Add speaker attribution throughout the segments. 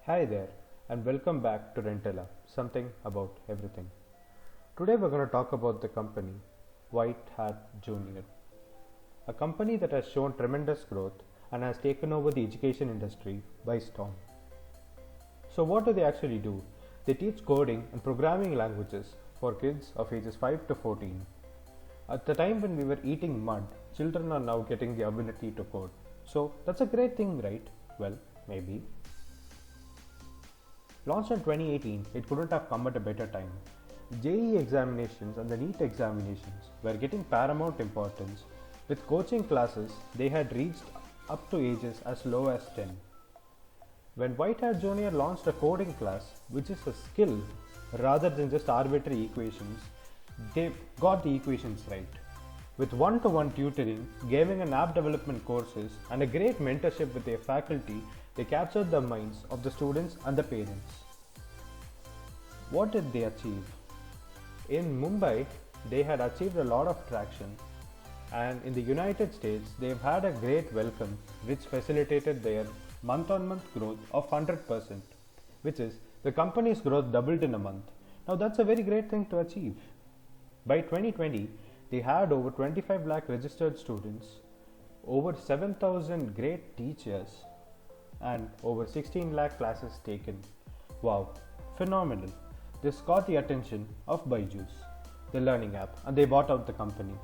Speaker 1: Hi there, and welcome back to Rentella, something about everything. Today we're going to talk about the company White Hat Junior, a company that has shown tremendous growth and has taken over the education industry by storm. So, what do they actually do? They teach coding and programming languages for kids of ages 5 to 14. At the time when we were eating mud, children are now getting the ability to code. So, that's a great thing, right? Well, maybe. Launched in 2018, it couldn't have come at a better time. JEE examinations and the NEET examinations were getting paramount importance. With coaching classes, they had reached up to ages as low as 10. When White Hat Junior launched a coding class, which is a skill rather than just arbitrary equations, they got the equations right. With one-to-one tutoring, gaming and app development courses, and a great mentorship with their faculty, they captured the minds of the students and the parents. What did they achieve? In Mumbai, they had achieved a lot of traction, and in the United States, they've had a great welcome which facilitated their month-on-month growth of 100%, which is the company's growth doubled in a month. Now that's a very great thing to achieve. By 2020, they had over 25 lakh registered students, over 7,000 great teachers, and over 16 lakh classes taken. Wow, phenomenal. This got the attention of Byju, the learning app, and they bought out the company.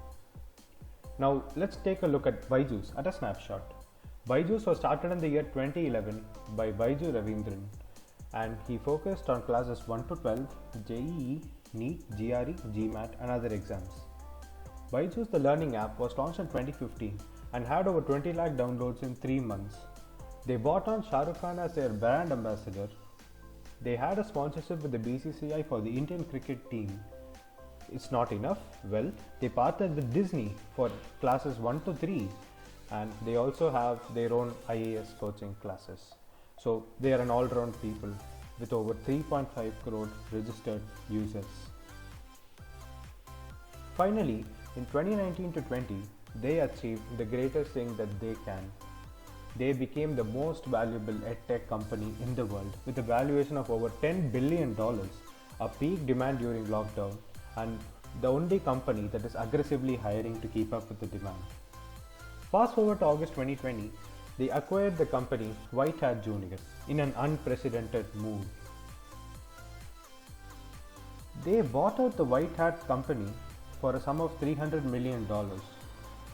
Speaker 1: Now let's take a look at Byju at a snapshot. Byju was started in the year 2011 by Byju Ravindran, and he focused on classes 1 to 12, JEE, NEET, GRE, GMAT, and other exams. Byju, the learning app, was launched in 2015 and had over 20 lakh downloads in 3 months. They bought on Shah Rukh Khan as their brand ambassador. They had a sponsorship with the BCCI for the Indian cricket team. It's not enough? Well, they partnered with Disney for classes 1 to 3, and they also have their own IAS coaching classes. So they are an all-round people with over 3.5 crore registered users. Finally, in 2019 to 20, they achieved the greatest thing that they can. They became the most valuable edtech company in the world with a valuation of over $10 billion, a peak demand during lockdown, and the only company that is aggressively hiring to keep up with the demand. Fast forward to August 2020, they acquired the company White Hat Junior in an unprecedented move. They bought out the White Hat company for a sum of $300 million.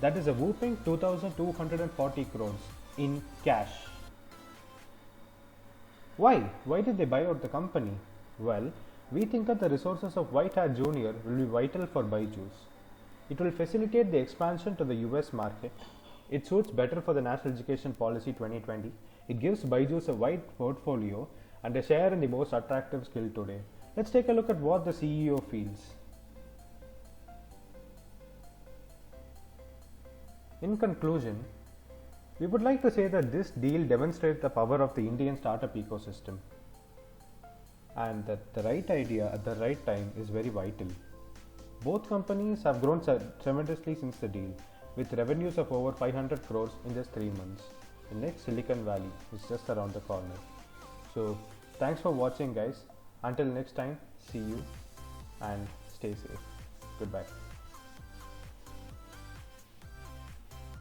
Speaker 1: That is a whooping 2,240 crores in cash. Why? Why did they buy out the company? Well, we think that the resources of White Hat Junior will be vital for Byju. It will facilitate the expansion to the US market. It suits better for the National Education Policy 2020. It gives Byju a wide portfolio and a share in the most attractive skill today. Let's take a look at what the CEO feels. In conclusion, we would like to say that this deal demonstrates the power of the Indian startup ecosystem, and that the right idea at the right time is very vital. Both companies have grown tremendously since the deal, with revenues of over 500 crores in just 3 months. The next Silicon Valley is just around the corner. So, thanks for watching, guys. Until next time, see you and stay safe. Goodbye.